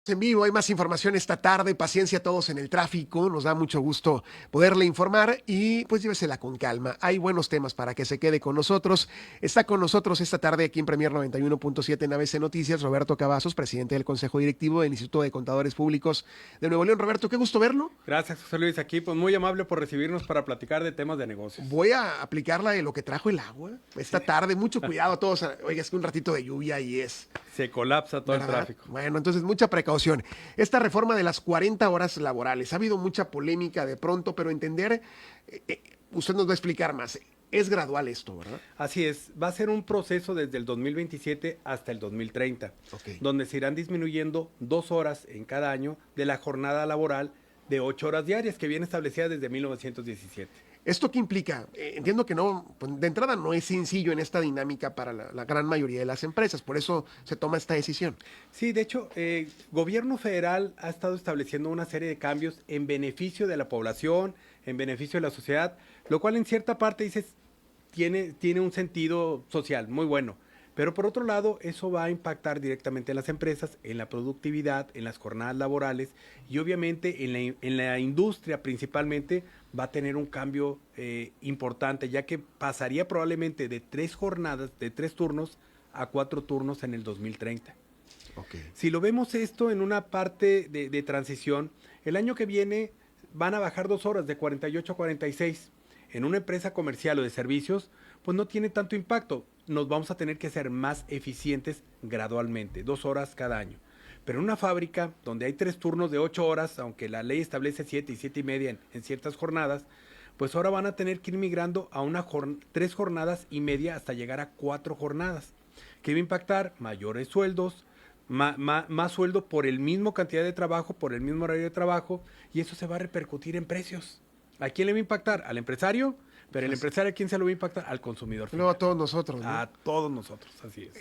En vivo, hay más información esta tarde, paciencia a todos en el tráfico, nos da mucho gusto poderle informar y pues llévesela con calma, hay buenos temas para que se quede con nosotros. Está con nosotros esta tarde aquí en Premier 91.7 en ABC Noticias, Roberto Cavazos, presidente del Consejo Directivo del Instituto de Contadores Públicos de Nuevo León. Roberto, qué gusto verlo. Gracias, José Luis. Aquí, pues muy amable por recibirnos para platicar de temas de negocios. Voy a aplicarla de lo que trajo el agua esta tarde, mucho cuidado a todos, oiga, es que un ratito de lluvia y es... Se colapsa todo el ¿verdad? tráfico. Bueno, entonces mucha precaución. Esta reforma de las 40 horas laborales, ha habido mucha polémica de pronto, pero entender, usted nos va a explicar más, es gradual esto, ¿verdad? Así es, va a ser un proceso desde el 2027 hasta el 2030, Ok. donde se irán disminuyendo 2 horas en cada año de la jornada laboral de 8 horas diarias que viene establecida desde 1917. ¿Esto qué implica? Entiendo que no, pues, de entrada no es sencillo en esta dinámica para la gran mayoría de las empresas, por eso se toma esta decisión. Sí, de hecho, gobierno federal ha estado estableciendo una serie de cambios en beneficio de la población, en beneficio de la sociedad, lo cual en cierta parte dices tiene un sentido social muy bueno. Pero por otro lado, eso va a impactar directamente en las empresas, en la productividad, en las jornadas laborales y obviamente en la industria principalmente va a tener un cambio importante, ya que pasaría probablemente de 3 jornadas, de 3 turnos a 4 turnos en el 2030. Ok. Si lo vemos esto en una parte de transición, el año que viene van a bajar 2 horas de 48 a 46. En una empresa comercial o de servicios, pues no tiene tanto impacto. Nos vamos a tener que ser más eficientes gradualmente, 2 horas cada año. Pero en una fábrica donde hay 3 turnos de 8 horas, aunque la ley establece 7 y 7:30 en ciertas jornadas, pues ahora van a tener que ir migrando a 3 jornadas y media hasta llegar a 4 jornadas. ¿Qué va a impactar? Mayores sueldos, más sueldo por el mismo cantidad de trabajo, por el mismo horario de trabajo, y eso se va a repercutir en precios. ¿A quién le va a impactar? ¿Al empresario? Pero el Pues, empresario, ¿a quién se lo va a impactar? Al consumidor luego a final. todos nosotros, ¿no? A todos nosotros, así es.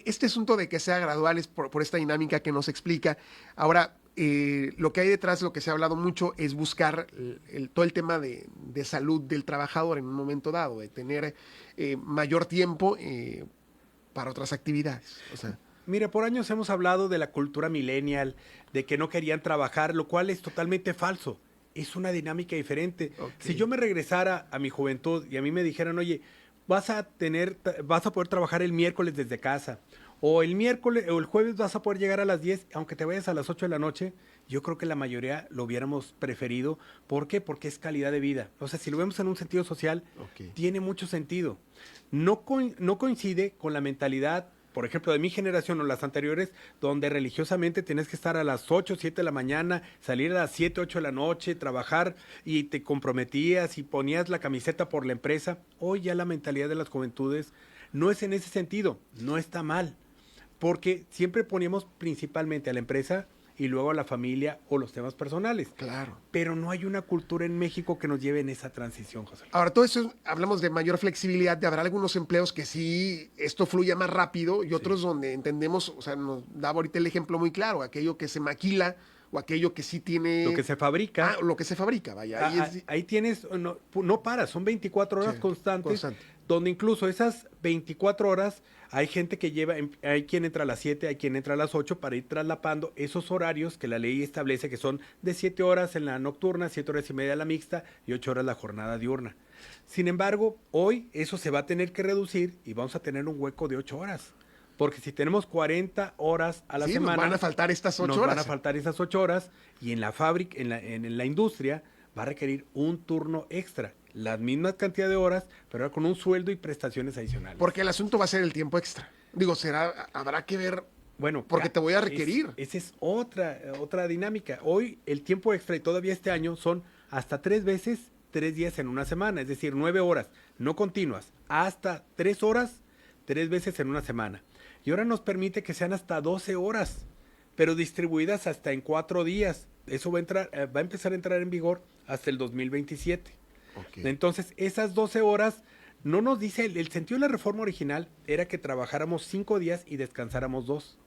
Este asunto de que sea gradual es por esta dinámica que nos explica. Ahora, lo que hay detrás, lo que se ha hablado mucho, es buscar todo el tema de salud del trabajador en un momento dado, de tener mayor tiempo para otras actividades. O sea, Mira, por años hemos hablado de la cultura millennial, de que no querían trabajar, lo cual es totalmente falso. Es una dinámica diferente. ok, Si yo me regresara a mi juventud y a mí me dijeran, oye, vas a poder trabajar el miércoles desde casa, o el miércoles o el jueves vas a poder llegar a las 10, aunque te vayas a las 8 de la noche, yo creo que la mayoría lo hubiéramos preferido. ¿Por qué? Porque es calidad de vida. O sea, si lo vemos en un sentido social, ok. tiene mucho sentido. No coincide con la mentalidad, por ejemplo, de mi generación o las anteriores, donde religiosamente tienes que estar a las 8 7 de la mañana, salir a las 7 8 de la noche, trabajar y te comprometías y ponías la camiseta por la empresa. Hoy ya la mentalidad de las juventudes no es en ese sentido, no está mal, porque siempre poníamos principalmente a la empresa y luego a la familia o los temas personales. Claro. Pero no hay una cultura en México que nos lleve en esa transición, José. Ahora, todo eso, hablamos de mayor flexibilidad, de habrá algunos empleos que sí, esto fluya más rápido y Sí. otros donde entendemos, o sea, nos daba ahorita el ejemplo muy claro, aquello que se maquila o aquello que sí Lo que tiene, se fabrica, lo que se fabrica, vaya, ahí es ahí tienes, no para, son 24 sí, horas constantes, constante. donde incluso esas 24 horas hay gente que hay quien entra a las 7, hay quien entra a las 8 para ir traslapando esos horarios que la ley establece que son de 7 horas en la nocturna, 7 horas y media la mixta y 8 horas la jornada diurna. Sin embargo, hoy eso se va a tener que reducir y vamos a tener un hueco de 8 horas. Porque si tenemos 40 horas a la Sí, nos semana, van a faltar estas 8 nos van a horas. faltar esas 8 horas y en la fábrica, en la industria, va a requerir un turno extra. La misma cantidad de horas, pero ahora con un sueldo y prestaciones adicionales. Porque el asunto va a ser el tiempo extra. Digo, habrá que ver, Bueno, porque te voy a requerir. esa es otra dinámica. Hoy el tiempo extra y todavía este año son hasta 3 veces, 3 días en una semana, es decir, 9 horas, no continuas, hasta 3 horas, 3 veces en una semana. Y ahora nos permite que sean hasta 12 horas, pero distribuidas hasta en 4 días. Eso va a empezar a entrar en vigor hasta el 2027. Ok. Entonces, esas 12 horas no nos dice, el sentido de la reforma original era que trabajáramos 5 días y descansáramos 2,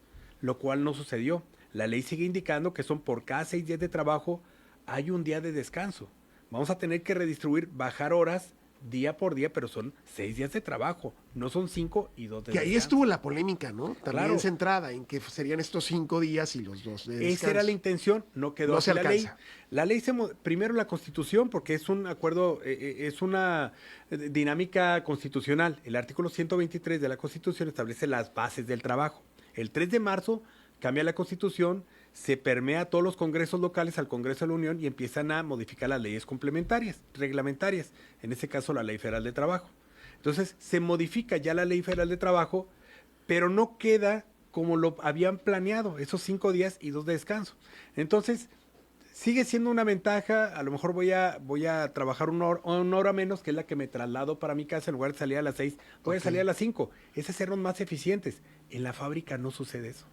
lo cual no sucedió. La ley sigue indicando que son por cada 6 días de trabajo, hay un día de descanso. Vamos a tener que redistribuir, bajar horas día por día, pero son 6 días de trabajo, no son 5 y 2 de Que ahí descanso. estuvo la polémica, ¿no? También Claro. centrada en que serían estos 5 días y los 2 de descanso. Esa era la intención, no quedó No así se la ley. alcanza. La ley primero la Constitución, porque es un acuerdo, es una dinámica constitucional. El artículo 123 de la Constitución establece las bases del trabajo. El 3 de marzo cambia la Constitución, se permea a todos los congresos locales al Congreso de la Unión y empiezan a modificar las leyes complementarias, reglamentarias, en este caso la Ley Federal de Trabajo. Entonces se modifica ya la Ley Federal de Trabajo, pero no queda como lo habían planeado, esos 5 días y 2 de descanso. Entonces, sigue siendo una ventaja, a lo mejor voy a trabajar una hora menos, que es la que me traslado para mi casa, en lugar de salir a las 6, voy a salir a las 5. Es hacernos más eficientes. En la fábrica no sucede eso.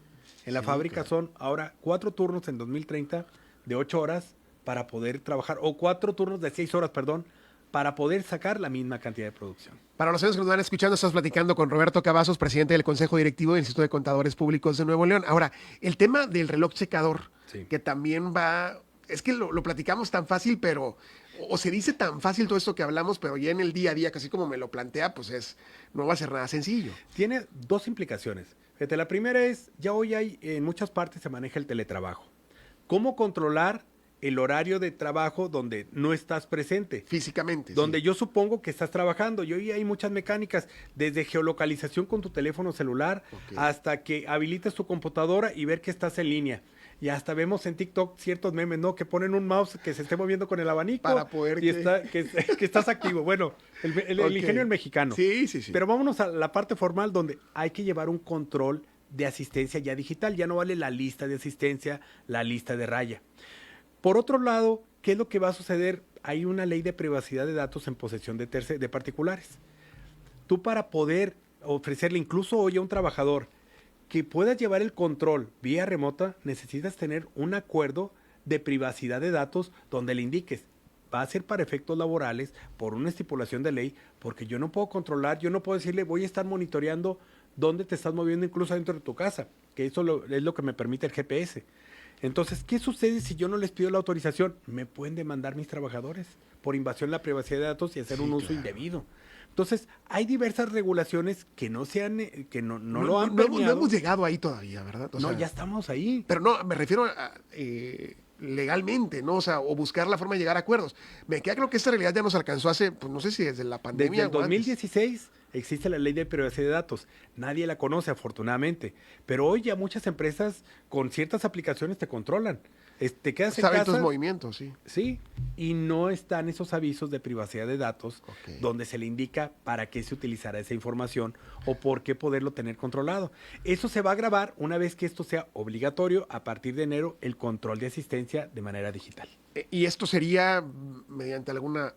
En la fábrica claro. son ahora 4 turnos en 2030 de 8 horas para poder trabajar, o 4 turnos de 6 horas, perdón, para poder sacar la misma cantidad de producción. Para los amigos que nos van escuchando, estamos platicando con Roberto Cavazos, presidente del Consejo Directivo del Instituto de Contadores Públicos de Nuevo León. Ahora, el tema del reloj checador, Sí. que también va, es que lo platicamos tan fácil, pero, o se dice tan fácil todo esto que hablamos, pero ya en el día a día, casi como me lo plantea, pues no va a ser nada sencillo. Tiene 2 implicaciones. Fíjate, la primera es, ya hoy hay, en muchas partes se maneja el teletrabajo. ¿Cómo controlar el horario de trabajo donde no estás presente? Físicamente. Donde sí. yo supongo que estás trabajando. Y hoy hay muchas mecánicas, desde geolocalización con tu teléfono celular, Ok. hasta que habilites tu computadora y ver que estás en línea. Y hasta vemos en TikTok ciertos memes, ¿no? Que ponen un mouse que se esté moviendo con el abanico. Para poder y que- que estás activo. Bueno, el Ok. ingenio es mexicano. Sí, sí, sí. Pero vámonos a la parte formal, donde hay que llevar un control de asistencia ya digital. Ya no vale la lista de asistencia, la lista de raya. Por otro lado, ¿qué es lo que va a suceder? Hay una ley de privacidad de datos en posesión de particulares. Tú, para poder ofrecerle incluso hoy a un trabajador que puedas llevar el control vía remota, necesitas tener un acuerdo de privacidad de datos donde le indiques, va a ser para efectos laborales por una estipulación de ley, porque yo no puedo controlar, yo no puedo decirle, voy a estar monitoreando dónde te estás moviendo incluso dentro de tu casa, que eso es lo que me permite el GPS. Entonces, ¿qué sucede si yo no les pido la autorización? Me pueden demandar mis trabajadores por invasión de la privacidad de datos y hacer un uso indebido. Entonces, hay diversas regulaciones que no lo han no permeado. hemos llegado ahí todavía, ¿verdad? O No, sea, ya estamos ahí. Pero no, me refiero a legalmente, ¿no? O sea, o buscar la forma de llegar a acuerdos. Me queda claro que esta realidad ya nos alcanzó hace, pues no sé si desde la Desde pandemia el o antes. 2016 existe la ley de privacidad de datos. Nadie la conoce, afortunadamente. Pero hoy ya muchas empresas con ciertas aplicaciones te controlan. Te quedas en Saben tus casa. movimientos, sí. Sí, y no están esos avisos de privacidad de datos Ok. donde se le indica para qué se utilizará esa información o por qué poderlo tener controlado. Eso se va a grabar una vez que esto sea obligatorio a partir de enero, el control de asistencia de manera digital. Y esto sería mediante alguna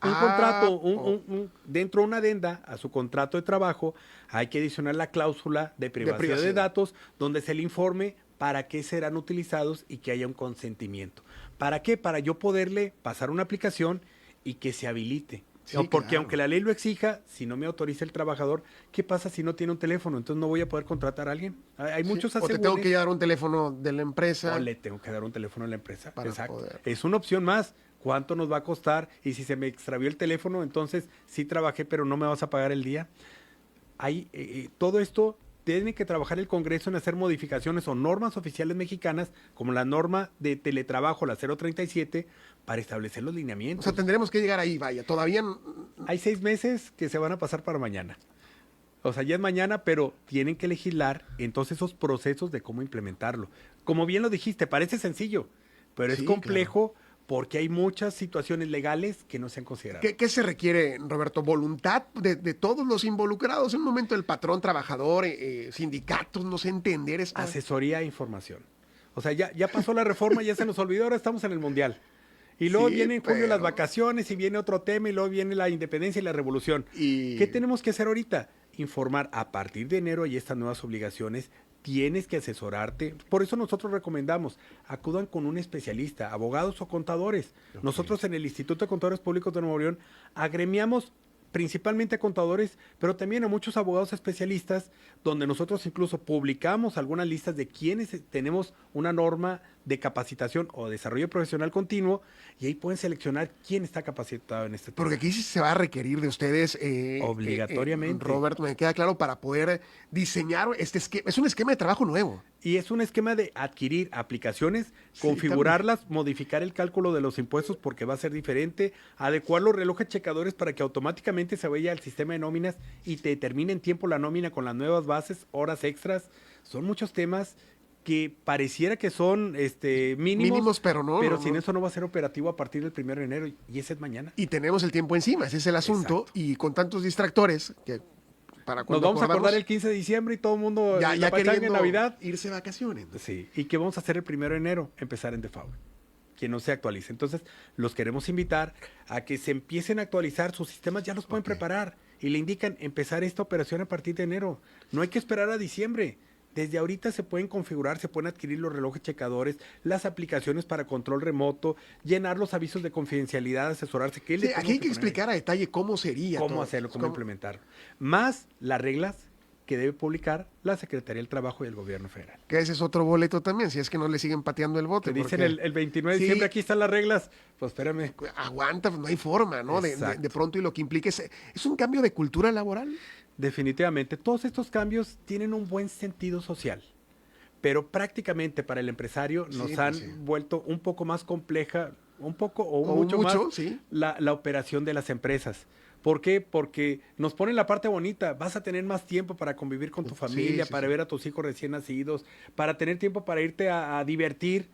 Un app contrato, o- dentro de una adenda a su contrato de trabajo, hay que adicionar la cláusula de privacidad de privacidad. datos donde se le informe para qué serán utilizados y que haya un consentimiento. ¿Para qué? Para yo poderle pasar una aplicación y que se habilite. Sí, Porque claro. aunque la ley lo exija, si no me autoriza el trabajador, ¿qué pasa si no tiene un teléfono? Entonces no voy a poder contratar a alguien. Hay sí, muchos o te asegures. tengo que dar un teléfono de la empresa. O le tengo que dar un teléfono a la empresa. Para Exacto. poder. Es una opción más. ¿Cuánto nos va a costar? Y si se me extravió el teléfono, entonces sí trabajé, pero no me vas a pagar el día. Todo esto tiene que trabajar el Congreso en hacer modificaciones o normas oficiales mexicanas, como la norma de teletrabajo, la 037, para establecer los O lineamientos. sea, tendremos que llegar ahí, vaya. Todavía Hay 6 meses que se van a pasar para mañana. O sea, ya es mañana, pero tienen que legislar entonces esos procesos de cómo implementarlo. Como bien lo dijiste, parece sencillo, pero Sí, es complejo porque hay muchas situaciones legales que no se han considerado. ¿Qué se requiere, Roberto? ¿Voluntad de todos los involucrados? En un momento el patrón, trabajador, sindicatos, no sé, entender esto. Asesoría e información. O sea, ya pasó la reforma, ya se nos olvidó, ahora estamos en el Mundial. Y luego Sí, viene en julio las pero- vacaciones y viene otro tema y luego viene la independencia y la revolución. Y- ¿Qué tenemos que hacer ahorita? Informar. A partir de enero hay estas nuevas obligaciones. Tienes que asesorarte. Por eso nosotros recomendamos, acudan con un especialista, abogados o contadores. Ok. Nosotros en el Instituto de Contadores Públicos de Nuevo León agremiamos principalmente a contadores, pero también a muchos abogados especialistas, donde nosotros incluso publicamos algunas listas de quienes tenemos una norma de capacitación o desarrollo profesional continuo, y ahí pueden seleccionar quién está capacitado en este tema. Porque aquí sí se va a requerir de ustedes. Obligatoriamente. Roberto, me queda claro, para poder diseñar este esquema. Es un esquema de trabajo nuevo. Y es un esquema de adquirir aplicaciones, Sí, configurarlas, modificar el cálculo de los impuestos porque va a ser diferente, adecuar los relojes checadores para que automáticamente se vaya al sistema de nóminas y te determine en tiempo la nómina con las nuevas bases, horas extras. Son muchos temas que pareciera que son mínimos, pero no. pero no, sin no. eso no va a ser operativo a partir del 1 de enero y ese es mañana. Y tenemos el tiempo encima, ese es el asunto. Exacto. Y con tantos distractores que para Nos cuando vamos a acordar acordamos, el 15 de diciembre y todo el mundo ya, en ya la pachanga en queriendo Navidad. irse de vacaciones. ¿No? Sí, y que vamos a hacer el 1 de enero, empezar en default, que no se actualice. Entonces, los queremos invitar a que se empiecen a actualizar, sus sistemas ya los pueden preparar y le indican empezar esta operación a partir de enero. No hay que esperar a diciembre. Desde ahorita se pueden configurar, se pueden adquirir los relojes checadores, las aplicaciones para control remoto, llenar los avisos de confidencialidad, asesorarse. ¿Qué Sí, le aquí tengo hay que poner? explicar a detalle cómo sería. Cómo todo. hacerlo, cómo implementarlo. Más las reglas que debe publicar la Secretaría del Trabajo y el Gobierno Federal. Que ese es otro boleto también, si es que no le siguen pateando el bote. Te dicen porque el 29 de Sí. diciembre, aquí están las reglas. Pues espérame. aguanta, pues no hay forma, ¿no? Exacto. De pronto, y lo que implica es un cambio de cultura laboral. Definitivamente, todos estos cambios tienen un buen sentido social, pero prácticamente para el empresario nos Sí, han pues sí. vuelto un poco más compleja, un poco o O mucho más sí. la operación de las empresas. ¿Por qué? Porque nos ponen la parte bonita, vas a tener más tiempo para convivir con tu Sí, familia, sí, para sí. ver a tus hijos recién nacidos, para tener tiempo para irte a divertir,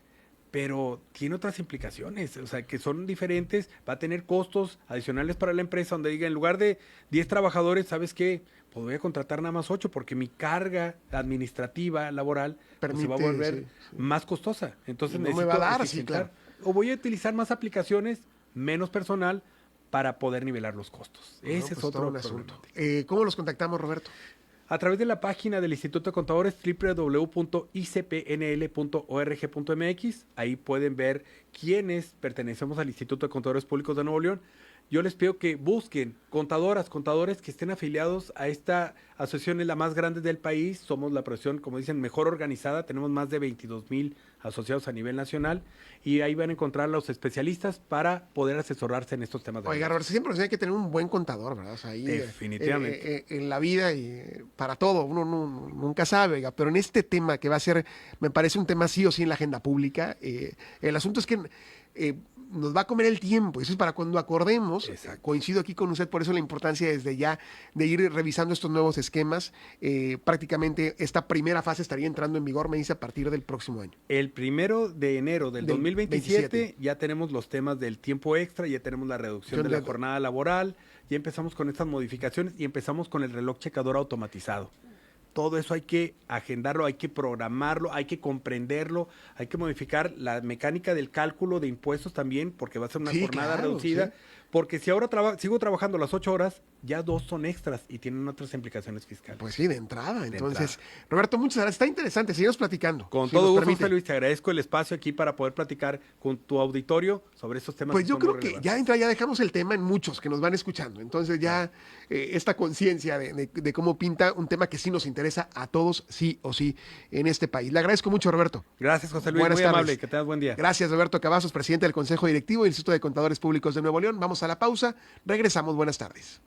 pero tiene otras implicaciones, o sea, que son diferentes, va a tener costos adicionales para la empresa, donde diga, en lugar de 10 trabajadores, ¿sabes qué? Pues voy a contratar nada más 8, porque mi carga administrativa, laboral, pues se va a Permite, volver sí, sí. más costosa. Entonces No me necesito va a dar, sí, eficientar. claro. O voy a utilizar más aplicaciones, menos personal, para poder nivelar los costos. Bueno, Ese pues es otro todo un asunto. problemática. ¿Cómo los contactamos, Roberto? A través de la página del Instituto de Contadores, www.icpnl.org.mx, ahí pueden ver quiénes pertenecemos al Instituto de Contadores Públicos de Nuevo León. Yo les pido que busquen contadores que estén afiliados a esta asociación, es la más grande del país. Somos la profesión, como dicen, mejor organizada. Tenemos más de 22,000 asociados a nivel nacional y ahí van a encontrar a los especialistas para poder asesorarse en estos temas. Oiga, Roberto, siempre hay que tener un buen contador, ¿verdad? O sea, ahí, Definitivamente. en la vida y para todo, uno nunca sabe, oiga, pero en este tema que va a ser, me parece un tema sí o sí en la agenda pública, el asunto es que nos va a comer el tiempo, eso es para cuando acordemos. Coincido aquí con usted, por eso la importancia desde ya de ir revisando estos nuevos esquemas. Prácticamente esta primera fase estaría entrando en vigor, me dice, a partir del próximo año. El 1 de enero del 2027 ya tenemos los temas del tiempo extra, ya tenemos la reducción de la jornada laboral, ya empezamos con estas modificaciones y empezamos con el reloj checador automatizado. Todo eso hay que agendarlo, hay que programarlo, hay que comprenderlo, hay que modificar la mecánica del cálculo de impuestos también, porque va a ser una jornada reducida. Sí. Porque si ahora sigo trabajando las 8 horas, ya 2 son extras y tienen otras implicaciones fiscales. Pues sí, de entrada. Entonces, Roberto, muchas gracias. Está interesante, seguimos platicando. Con todo gusto, José Luis, te agradezco el espacio aquí para poder platicar con tu auditorio sobre estos temas. Pues yo creo que ya ya dejamos el tema en muchos que nos van escuchando. Entonces ya esta conciencia de cómo pinta un tema que sí nos interesa a todos, sí o sí, en este país. Le agradezco mucho, Roberto. Gracias, José Luis. Buenas muy tardes. amable. Que tengas buen día. Gracias, Roberto Cavazos, presidente del Consejo Directivo del Instituto de Contadores Públicos de Nuevo León. Vamos a la pausa. Regresamos. Buenas tardes.